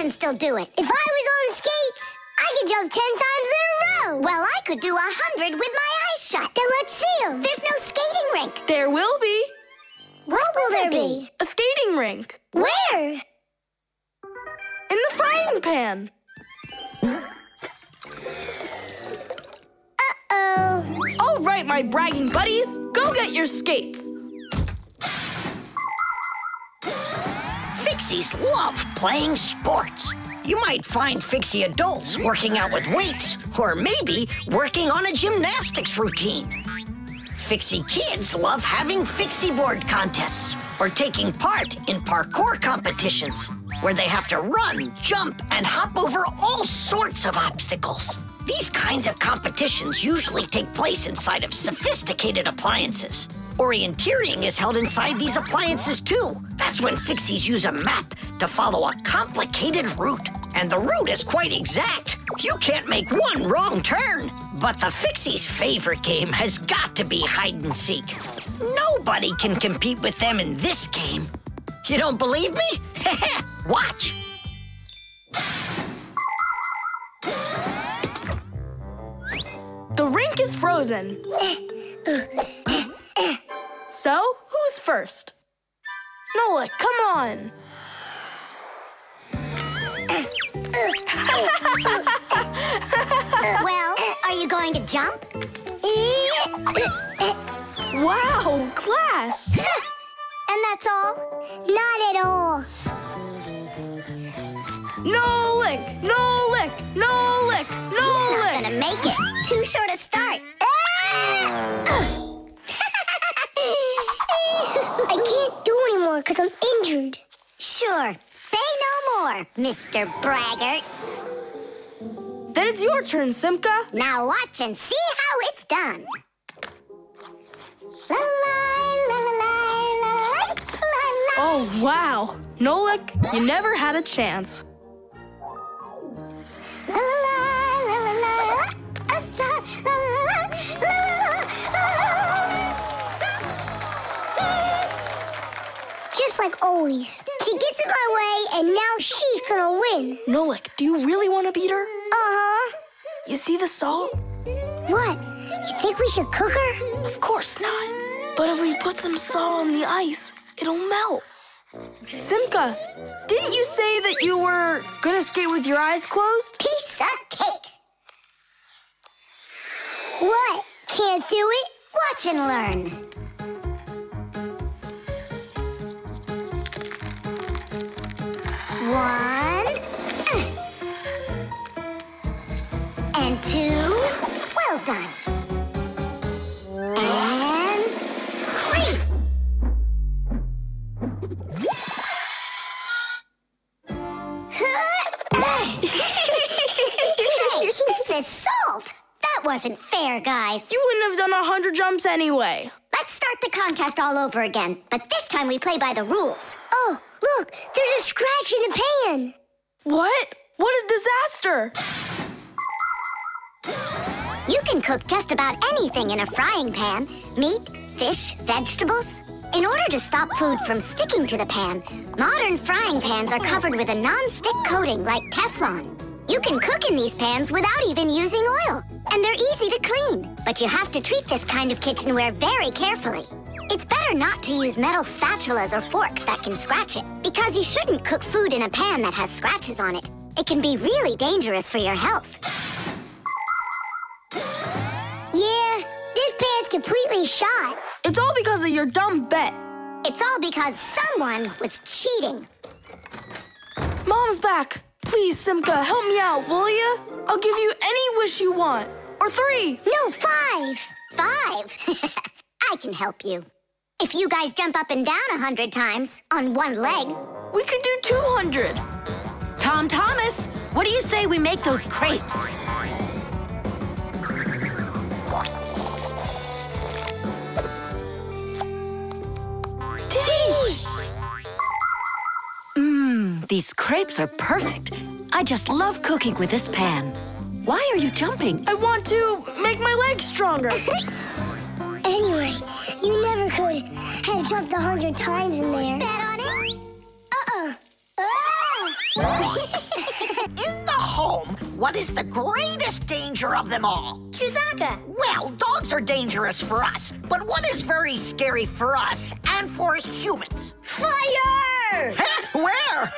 can still do it. If I was on skates, I could jump 10 times in a row. Well, I could do 100 with my eyes shut. Then let's see them. There's no skating rink. There will be. What will there be? A skating rink. Where? In the frying pan. Uh-oh. All right, my bragging buddies, go get your skates. Fixies love playing sports. You might find Fixie adults working out with weights, or maybe working on a gymnastics routine. Fixie kids love having Fixie board contests, or taking part in parkour competitions, where they have to run, jump, and hop over all sorts of obstacles. These kinds of competitions usually take place inside of sophisticated appliances. Orienteering is held inside these appliances too. That's when Fixies use a map to follow a complicated route. And the route is quite exact. You can't make one wrong turn. But the Fixies' favorite game has got to be hide and seek. Nobody can compete with them in this game. You don't believe me? Watch. The rink is frozen. So, who's first? Nolik, come on. Well, are you going to jump? Wow, class. And that's all? Not at all. Nolik, Nolik, Nolik, Not Nolik. gonna make it. Too short a start. I can't do anymore because I'm injured. Sure. Say no more, Mr. Braggart. Then it's your turn, Simka. Now watch and see how it's done. La la la la la la la. Oh, wow. Nolik, you never had a chance. La la la la la. Just like always. She gets in my way, and now she's gonna win. Nolik, do you really want to beat her? Uh-huh. You see the salt? What? You think we should cook her? Of course not. But if we put some salt on the ice, it'll melt. Simka, didn't you say that you were gonna skate with your eyes closed? Piece of cake. What? Can't do it? Watch and learn. One. And two. Well done. And three. Hey, this is salt. That wasn't fair, guys. You wouldn't have done 100 jumps anyway. Let's start the contest all over again, but this time we play by the rules. Oh, look, there's a scratch in the pan. What? What a disaster! You can cook just about anything in a frying pan. Meat, fish, vegetables. In order to stop food from sticking to the pan, modern frying pans are covered with a non-stick coating like Teflon. You can cook in these pans without even using oil, and they're easy to clean. But you have to treat this kind of kitchenware very carefully. It's better not to use metal spatulas or forks that can scratch it, because you shouldn't cook food in a pan that has scratches on it. It can be really dangerous for your health. Yeah, this pan's completely shot. It's all because of your dumb bet. It's all because someone was cheating. Mom's back. Please, Simka, help me out, will ya? I'll give you any wish you want. Or 3. No, 5. 5? I can help you. If you guys jump up and down 100 times on one leg. We could do 200. Tom Thomas, what do you say we make those crepes? These crepes are perfect. I just love cooking with this pan. Why are you jumping? I want to make my legs stronger. Anyway, you never could have jumped 100 times in there. Bet on it? Uh-uh. Ah! what is the greatest danger of them all? Chewsaka. Well, dogs are dangerous for us, but what is very scary for us and for humans? Fire! Huh? Where?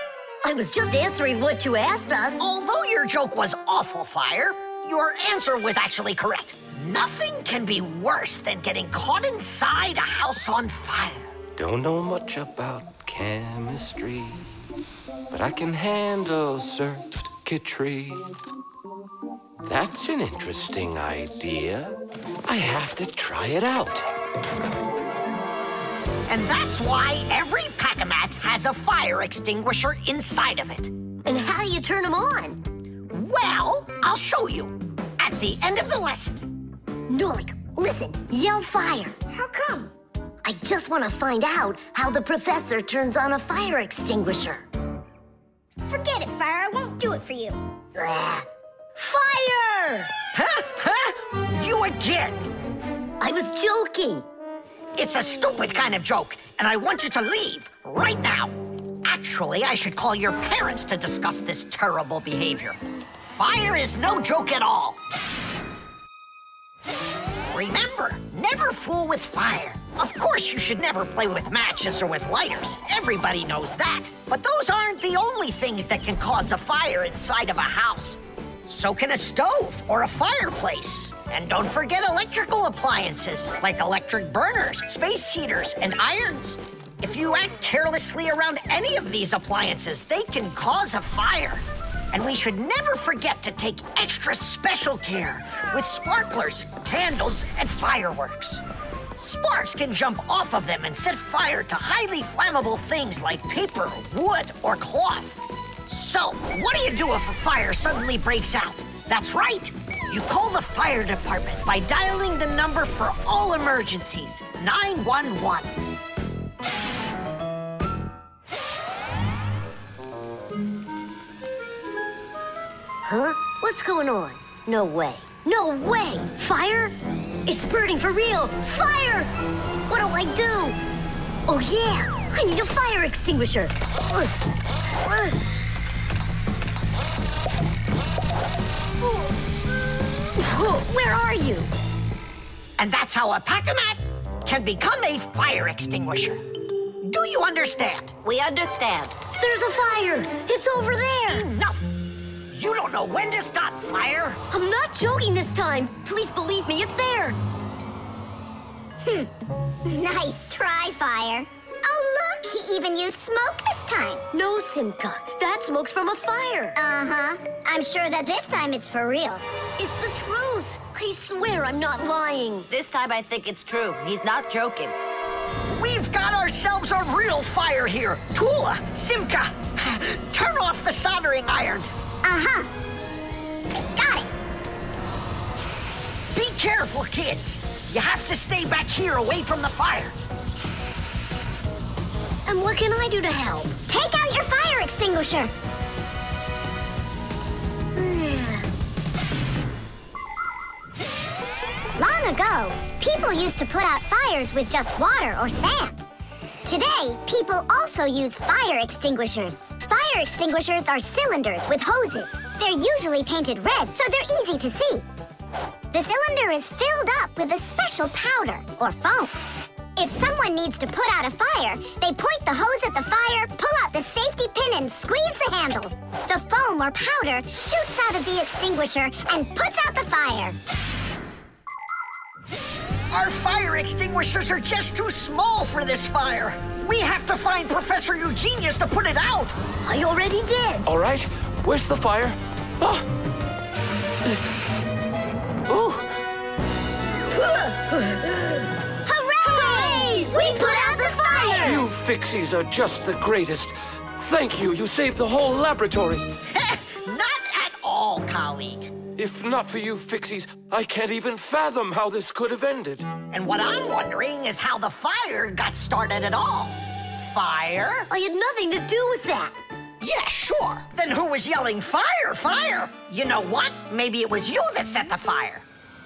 I was just answering what you asked us. Although your joke was awful, Fire, your answer was actually correct. Nothing can be worse than getting caught inside a house on fire. Don't know much about chemistry, but I can handle circuitry. That's an interesting idea. I have to try it out. And that's why every Pack-A-Mat has a fire extinguisher inside of it. And how do you turn them on? Well, I'll show you at the end of the lesson. Nolik, listen, yell fire. How come? I just want to find out how the professor turns on a fire extinguisher. Forget it, Fire. I won't do it for you. Fire! Huh? Huh? You again. I was joking. It's a stupid kind of joke, and I want you to leave right now. Actually, I should call your parents to discuss this terrible behavior. Fire is no joke at all. Remember, never fool with fire. Of course, you should never play with matches or with lighters. Everybody knows that. But those aren't the only things that can cause a fire inside of a house. So can a stove or a fireplace. And don't forget electrical appliances, like electric burners, space heaters, and irons. If you act carelessly around any of these appliances, they can cause a fire. And we should never forget to take extra special care with sparklers, candles, and fireworks. Sparks can jump off of them and set fire to highly flammable things like paper, wood, or cloth. So, what do you do if a fire suddenly breaks out? That's right. You call the fire department by dialing the number for all emergencies, 911. Huh? What's going on? No way. No way! Fire? It's burning for real! Fire! What do I do? Oh yeah! I need a fire extinguisher! Where are you? And that's how a Pack-A-Mat can become a fire extinguisher. Do you understand? We understand. There's a fire! It's over there! Enough! You don't know when to stop fire. I'm not joking this time. Please believe me, it's there. Nice try, Fire. Oh, look, he even used smoke this time. No, Simka. That smoke's from a fire. Uh-huh. I'm sure that this time it's for real. It's the truth. I swear I'm not lying. This time I think it's true. He's not joking. We've got ourselves a real fire here. Tula, Simka, turn off the soldering iron. Uh-huh. Got it. Be careful, kids. You have to stay back here away from the fire. And what can I do to help? Take out your fire extinguisher. Long ago, people used to put out fires with just water or sand. Today, people also use fire extinguishers. Fire extinguishers are cylinders with hoses. They're usually painted red, so they're easy to see. The cylinder is filled up with a special powder, or foam. If someone needs to put out a fire, they point the hose at the fire, pull out the safety pin, and squeeze the handle. The foam or powder shoots out of the extinguisher and puts out the fire. Our fire extinguishers are just too small for this fire. We have to find Professor Eugenius to put it out. I already did. All right, where's the fire? Ah. Ooh. Hooray! We put out the fire! You Fixies are just the greatest. Thank you. You saved the whole laboratory. Not at all, colleague. If not for you Fixies, I can't even fathom how this could have ended. And what I'm wondering is how the fire got started at all. Fire? I had nothing to do with that. Yeah, sure. Then who was yelling, fire, fire? You know what? Maybe it was you that set the fire.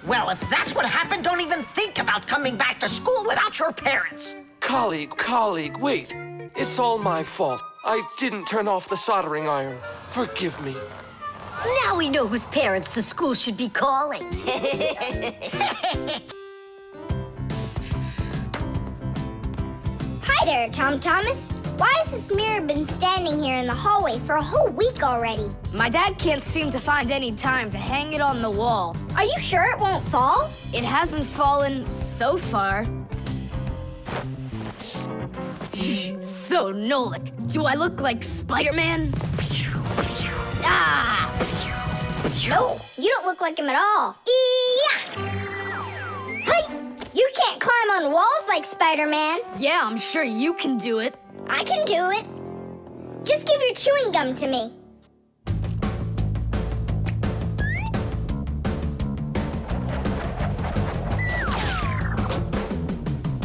Well, if that's what happened, don't even think about coming back to school without your parents. Colleague, wait. It's all my fault. I didn't turn off the soldering iron. Forgive me. Now we know whose parents the school should be calling. Hi there, Tom Thomas. Why has this mirror been standing here in the hallway for a whole week already? My dad can't seem to find any time to hang it on the wall. Are you sure it won't fall? It hasn't fallen so far. So, Nolik, do I look like Spider-Man? Ah! No, you don't look like him at all. Yeah! Hey! You can't climb on walls like Spider-Man. Yeah, I'm sure you can do it. I can do it. Just give your chewing gum to me.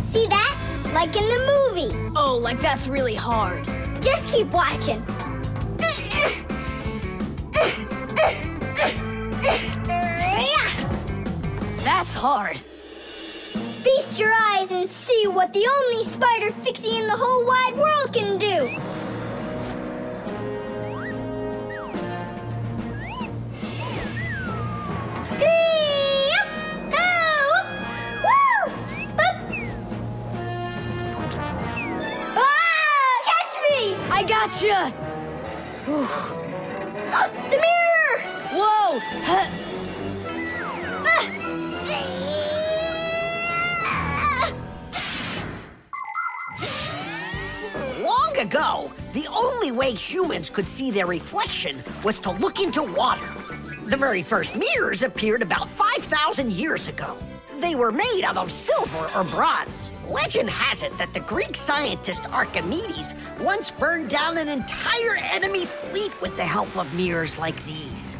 See that? Like in the movie. Oh, like that's really hard. Just keep watching. That's hard. Feast your eyes and see what the only Spider Fixie in the whole wide world can do. Catch me! I gotcha! The mirror! Whoa! Long ago, the only way humans could see their reflection was to look into water. The very first mirrors appeared about 5,000 years ago. They were made out of silver or bronze. Legend has it that the Greek scientist Archimedes once burned down an entire enemy fleet with the help of mirrors like these.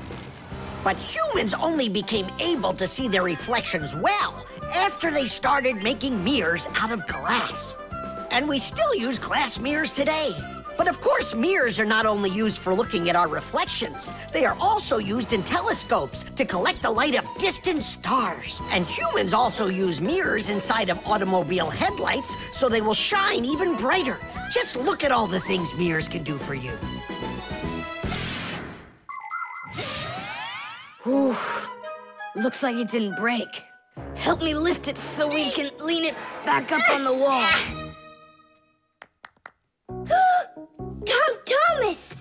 But humans only became able to see their reflections well after they started making mirrors out of glass. And we still use glass mirrors today. But of course, mirrors are not only used for looking at our reflections, they are also used in telescopes to collect the light of distant stars. And humans also use mirrors inside of automobile headlights so they will shine even brighter. Just look at all the things mirrors can do for you. Whew. Looks like it didn't break. Help me lift it so we can lean it back up on the wall. Tom Thomas!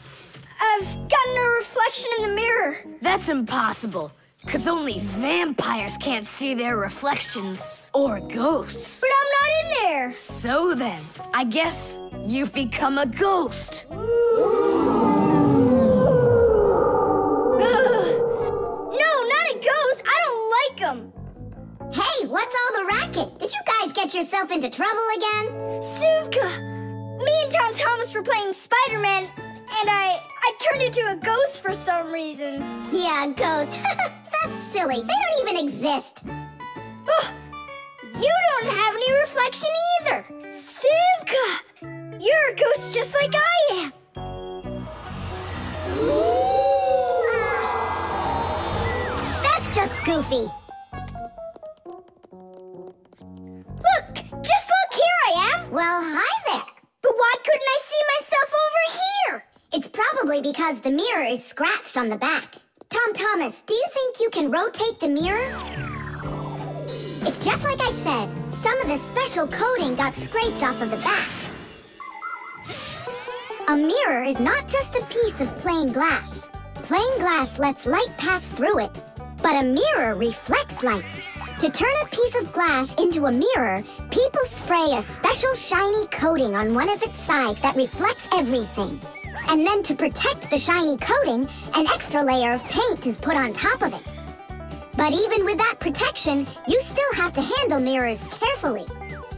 I've gotten a reflection in the mirror. That's impossible, because only vampires can't see their reflections. Or ghosts. But I'm not in there. So then, I guess you've become a ghost. No, not a ghost. I don't like them. Hey, what's all the racket? Did you guys get yourself into trouble again? Simka! Me and Tom Thomas were playing Spider-Man, and I turned into a ghost for some reason. Yeah, a ghost. That's silly. They don't even exist. Oh, you don't have any reflection either. Simka! You're a ghost just like I am. That's just goofy. Look! Just look! Here I am! Well, hi there. But why couldn't I see myself over here? It's probably because the mirror is scratched on the back. Tom Thomas, do you think you can rotate the mirror? It's just like I said. Some of the special coating got scraped off of the back. A mirror is not just a piece of plain glass. Plain glass lets light pass through it, but a mirror reflects light. To turn a piece of glass into a mirror, people spray a special shiny coating on one of its sides that reflects everything. And then to protect the shiny coating, an extra layer of paint is put on top of it. But even with that protection, you still have to handle mirrors carefully,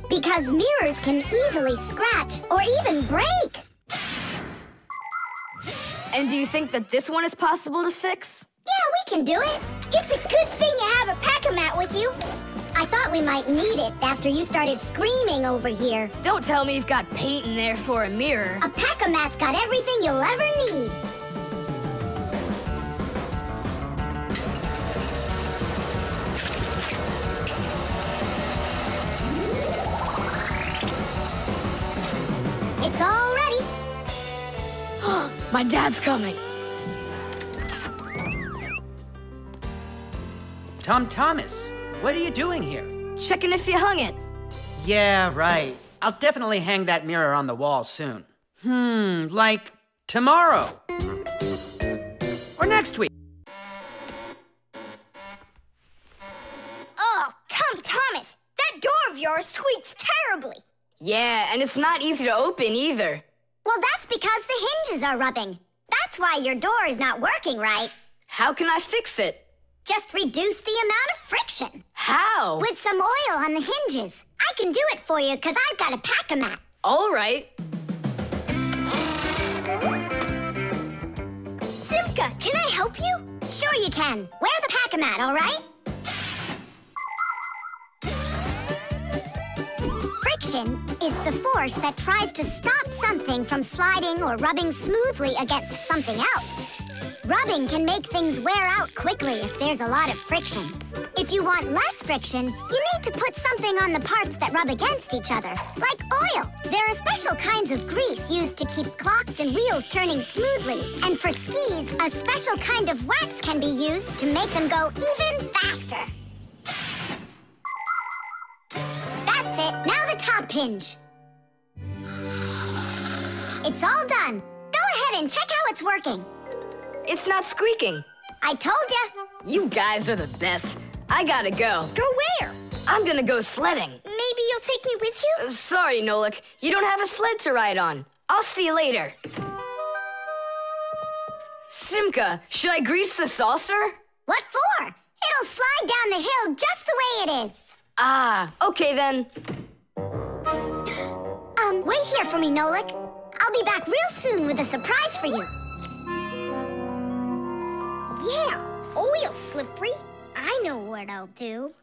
because mirrors can easily scratch or even break. And do you think that this one is possible to fix? Yeah, we can do it. It's a good thing you have a Pack-A-Mat with you. I thought we might need it after you started screaming over here. Don't tell me you've got paint in there for a mirror. A Pack-A-Mat's got everything you'll ever need. It's all ready. My dad's coming. Tom Thomas, what are you doing here? Checking if you hung it. Yeah, right. I'll definitely hang that mirror on the wall soon. Like tomorrow. Or next week. Oh, Tom Thomas, that door of yours squeaks terribly. Yeah, and it's not easy to open either. Well, that's because the hinges are rubbing. That's why your door is not working right. How can I fix it? Just reduce the amount of friction. How? With some oil on the hinges. I can do it for you because I've got a Pack-A-Mat. All right. Simka, can I help you? Sure you can. Wear the Pack-A-Mat, all right? Friction is the force that tries to stop something from sliding or rubbing smoothly against something else. Rubbing can make things wear out quickly if there's a lot of friction. If you want less friction, you need to put something on the parts that rub against each other, like oil. There are special kinds of grease used to keep clocks and wheels turning smoothly. And for skis, a special kind of wax can be used to make them go even faster. That's it. Now the top hinge. It's all done. Go ahead and check how it's working. It's not squeaking. I told ya. You guys are the best. I gotta go. Go where? I'm gonna go sledding. Maybe you'll take me with you? Sorry, Nolik. You don't have a sled to ride on. I'll see you later. Simka, should I grease the saucer? What for? It'll slide down the hill just the way it is. Ah, okay then. Wait here for me, Nolik. I'll be back real soon with a surprise for you. Yeah, oil slippery. I know what I'll do.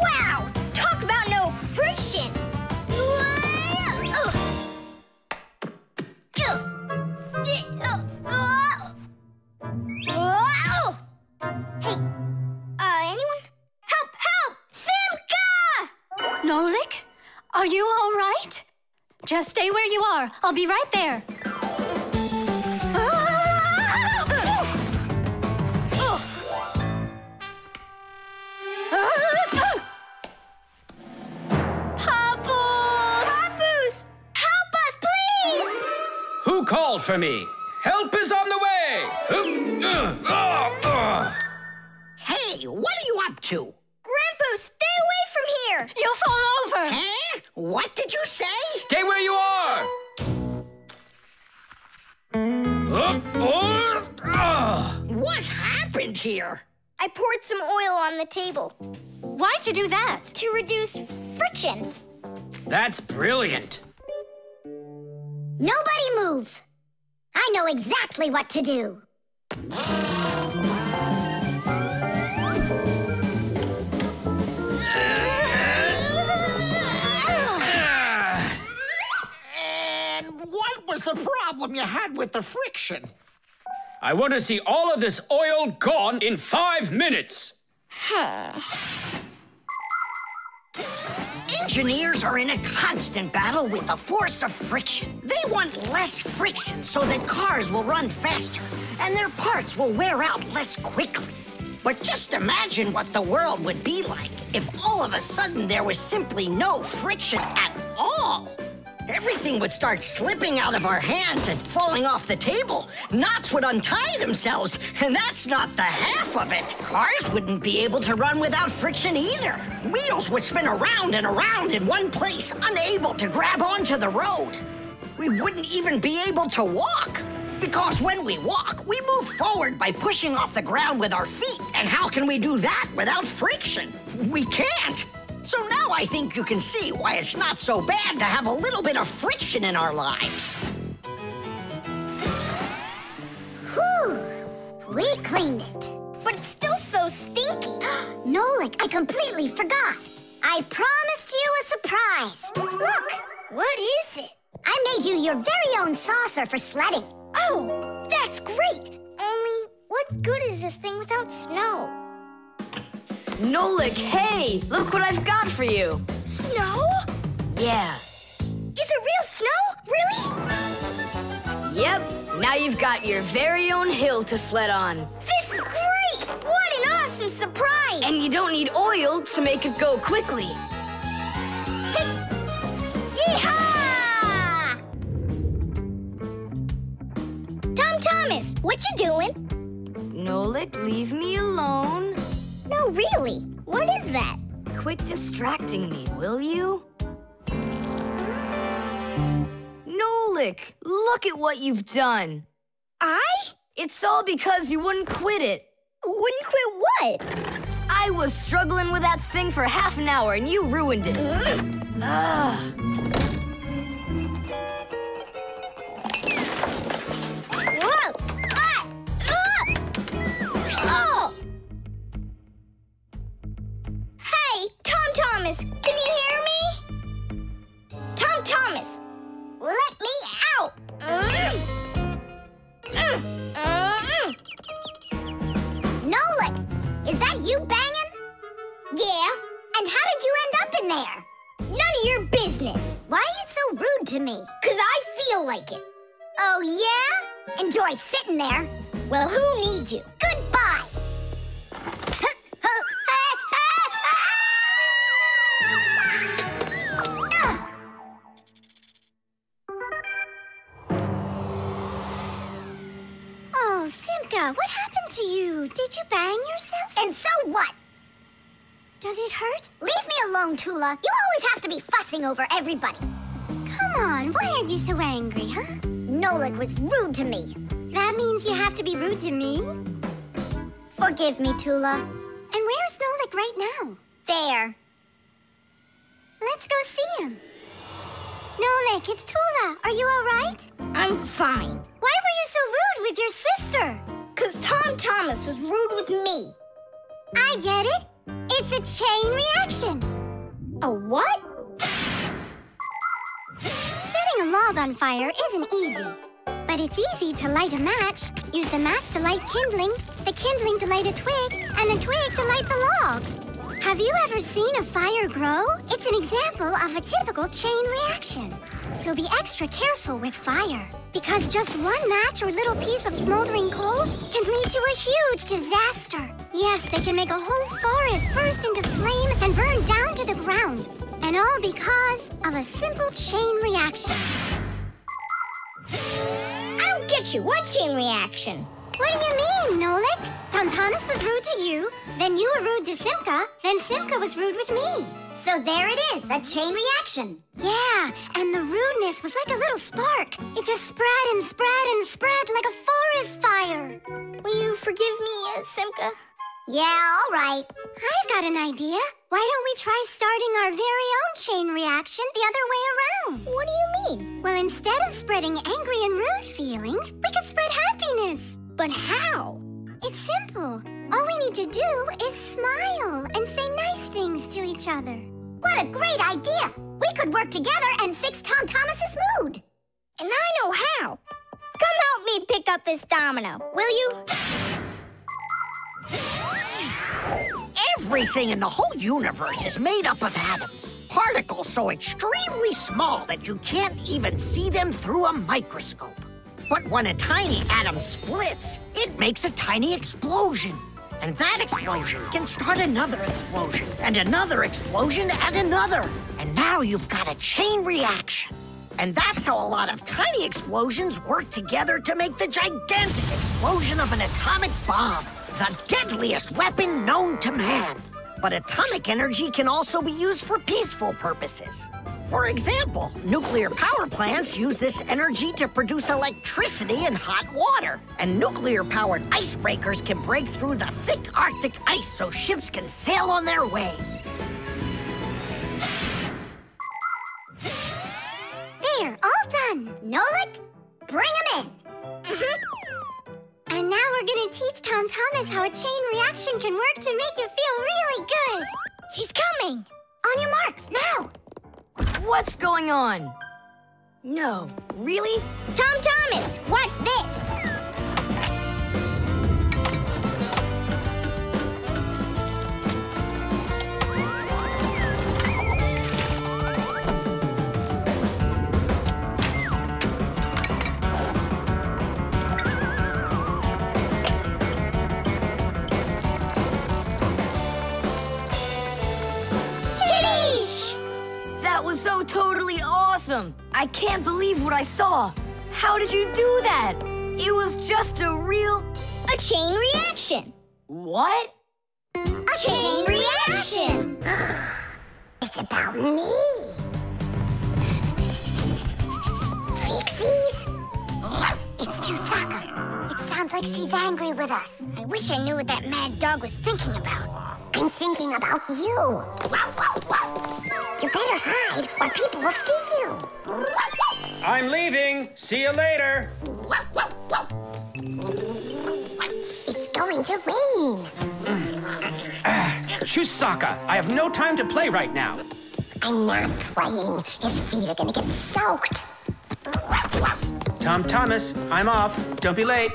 Wow! Talk about no friction! Hey, anyone? Help! Help! Simka! Nolik, are you all right? Just stay where you are. I'll be right there. Papoose! Help us, please! Who called for me? Help is on the way! Hey, what are you up to? Grandpa, stay away from here! You'll fall over. Huh? What did you say? Stay where you are! What happened here? I poured some oil on the table Why'd you do that? to reduce friction. That's brilliant. Nobody move! I know exactly what to do. And what was the problem you had with the friction? I want to see all of this oil gone in 5 minutes. Engineers are in a constant battle with the force of friction. They want less friction so that cars will run faster and their parts will wear out less quickly. But just imagine what the world would be like if all of a sudden there was simply no friction at all. Everything would start slipping out of our hands and falling off the table. Knots would untie themselves, and that's not the half of it. Cars wouldn't be able to run without friction either. Wheels would spin around and around in one place, unable to grab onto the road. We wouldn't even be able to walk. Because when we walk, we move forward by pushing off the ground with our feet. And how can we do that without friction? We can't. So now I think you can see why it's not so bad to have a little bit of friction in our lives. Whew! We cleaned it. But it's still so stinky. Nolik, I completely forgot. I promised you a surprise. Look! What is it? I made you your very own saucer for sledding. Oh, that's great! Only, what good is this thing without snow? Nolik, hey! Look what I've got for you. Snow? Yeah. Is it real snow? Really? Yep. Now you've got your very own hill to sled on. This is great! What an awesome surprise! And you don't need oil to make it go quickly. Yeehaw! Tom Thomas, what you doing? Nolik, leave me alone. No, really. What is that? Quit distracting me, will you? Nolik, look at what you've done. I? It's all because you wouldn't quit it. Wouldn't quit what? I was struggling with that thing for half an hour and you ruined it. Ugh. Whoa! Ah! Oh! Hey, Tom Thomas, can you hear me? Tom Thomas, let me out! Nolik, is that you banging? Yeah. And how did you end up in there? None of your business. Why are you so rude to me? 'Cause I feel like it. Oh, yeah? Enjoy sitting there. Well, who needs you? Goodbye. Oh, Simka, what happened to you? Did you bang yourself? And so what? Does it hurt? Leave me alone, Tula. You always have to be fussing over everybody. Come on, why are you so angry, huh? Nolik was rude to me. That means you have to be rude to me? Forgive me, Tula. And where's Nolik right now? There. Let's go see him. Nolik, it's Tula. Are you all right? I'm fine. Why were you so rude with your sister? 'Cause Tom Thomas was rude with me. I get it. It's a chain reaction. A what? Setting a log on fire isn't easy. But it's easy to light a match. Use the match to light kindling, the kindling to light a twig, and the twig to light the log. Have you ever seen a fire grow? It's an example of a typical chain reaction. So be extra careful with fire, because just one match or little piece of smoldering coal can lead to a huge disaster. Yes, they can make a whole forest burst into flame and burn down to the ground. And all because of a simple chain reaction. I don't get you. What chain reaction? What do you mean, Nolik? Tom Thomas was rude to you, then you were rude to Simka, then Simka was rude with me. So there it is, a chain reaction. Yeah, and the rudeness was like a little spark. It just spread and spread and spread like a forest fire. Will you forgive me, Simka? Yeah, all right. I've got an idea. Why don't we try starting our very own chain reaction the other way around? What do you mean? Well, instead of spreading angry and rude feelings, we could spread happiness. But how? It's simple. All we need to do is smile and say nice things to each other. What a great idea! We could work together and fix Tom Thomas's mood. And I know how. Come help me pick up this domino, will you? Everything in the whole universe is made up of atoms. Particles so extremely small that you can't even see them through a microscope. But when a tiny atom splits, it makes a tiny explosion. And that explosion can start another explosion, and another explosion, and another. And now you've got a chain reaction. And that's how a lot of tiny explosions work together to make the gigantic explosion of an atomic bomb, the deadliest weapon known to man. But atomic energy can also be used for peaceful purposes. For example, nuclear power plants use this energy to produce electricity and hot water. And nuclear-powered icebreakers can break through the thick Arctic ice so ships can sail on their way. There, all done. Nolik, bring him in. And now we're gonna teach Tom Thomas how a chain reaction can work to make you feel really good. He's coming. On your marks, now. What's going on? No, really? Tom Thomas, watch this. That was so totally awesome! I can't believe what I saw! How did you do that? It was just a chain reaction. What? A chain reaction. It's about me. Fixies? It's Chusaka. It sounds like she's angry with us. I wish I knew what that mad dog was thinking about. I'm thinking about you. You better hide or people will see you. I'm leaving. See you later. It's going to rain. Chusaka, I have no time to play right now. I'm not playing. His feet are gonna get soaked. Tom Thomas, I'm off. Don't be late.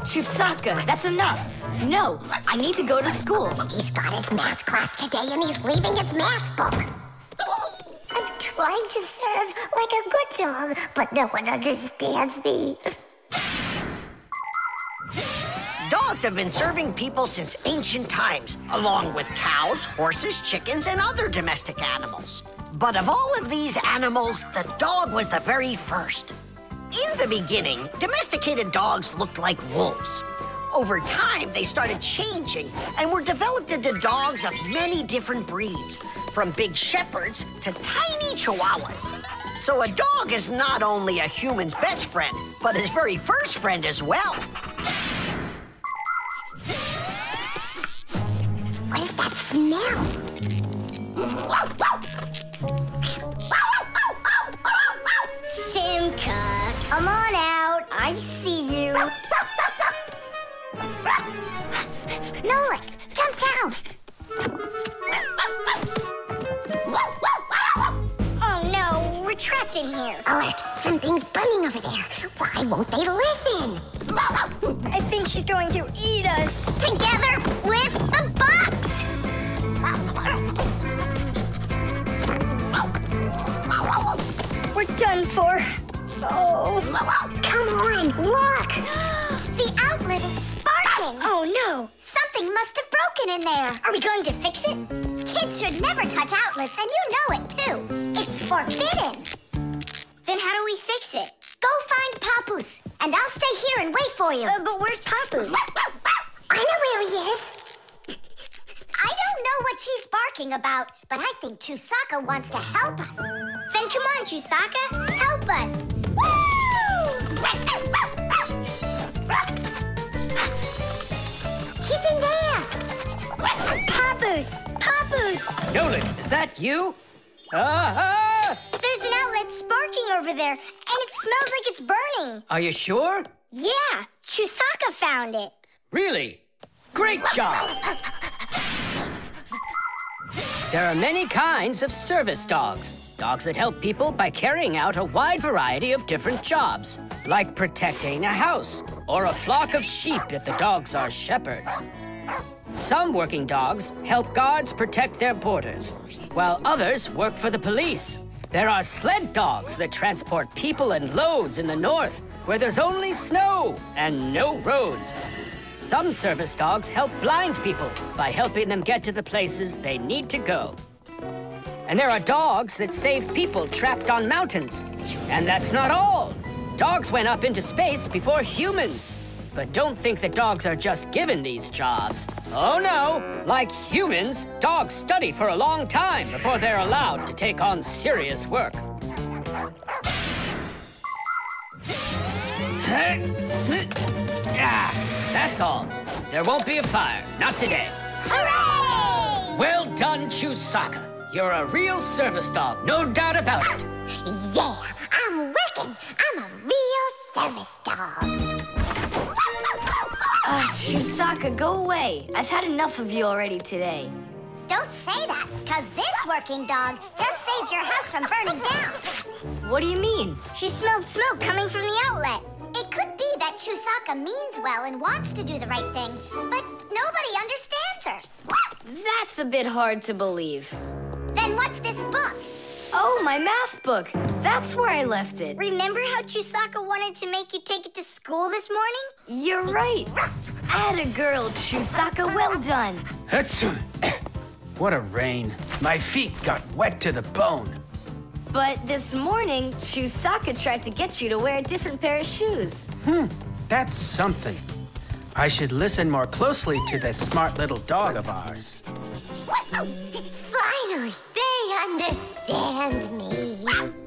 Chusaka, that's enough. No, I need to go to school. He's got his math class today and he's leaving his math book. I'm trying to serve like a good dog, but no one understands me. Dogs have been serving people since ancient times, along with cows, horses, chickens, and other domestic animals. But of all of these animals, the dog was the very first. In the beginning, domesticated dogs looked like wolves. Over time, they started changing and were developed into dogs of many different breeds, from big shepherds to tiny chihuahuas. So a dog is not only a human's best friend, but his very first friend as well. What is that smell? Simka, come on out. I see you. Nolik, jump down. Oh no, we're trapped in here. Alert, something's burning over there. Why won't they listen? I think she's going to eat us. Together with the box. We're done for. Oh. Come on, look. The outlet is sparking. Oh no, something must have broken in there. Are we going to fix it? Kids should never touch outlets, and you know it too. It's forbidden. Then how do we fix it? Go find Papoose, and I'll stay here and wait for you. But where's Papoose? I know where he is. I don't know what she's barking about, but I think Chusaka wants to help us. Then come on, Chusaka, help us. Woo! He's in there. Papoose! Papoose! Nolan, is that you? Ah! There's an outlet sparking over there, and it smells like it's burning. Are you sure? Yeah, Chusaka found it. Really? Great job! There are many kinds of service dogs. Dogs that help people by carrying out a wide variety of different jobs, like protecting a house or a flock of sheep if the dogs are shepherds. Some working dogs help guards protect their borders, while others work for the police. There are sled dogs that transport people and loads in the north, where there's only snow and no roads. Some service dogs help blind people by helping them get to the places they need to go. And there are dogs that save people trapped on mountains. And that's not all. Dogs went up into space before humans. But don't think that dogs are just given these jobs. Oh no, like humans, dogs study for a long time before they're allowed to take on serious work. That's all. There won't be a fire, not today. Hooray! Well done, Chusaka. You're a real service dog, no doubt about it. Yeah, I'm working. I'm a real service dog. Chusaka, go away. I've had enough of you already today. Don't say that, because this working dog just saved your house from burning down. What do you mean? She smelled smoke coming from the outlet. It could be that Chusaka means well and wants to do the right thing, but nobody understands her. That's a bit hard to believe. Then what's this book? Oh, my math book. That's where I left it. Remember how Chusaka wanted to make you take it to school this morning? You're right. Atta girl, Chusaka. Well done. What a rain. My feet got wet to the bone. But this morning, Chusaka tried to get you to wear a different pair of shoes. That's something. I should listen more closely to this smart little dog of ours. Finally, they understand me.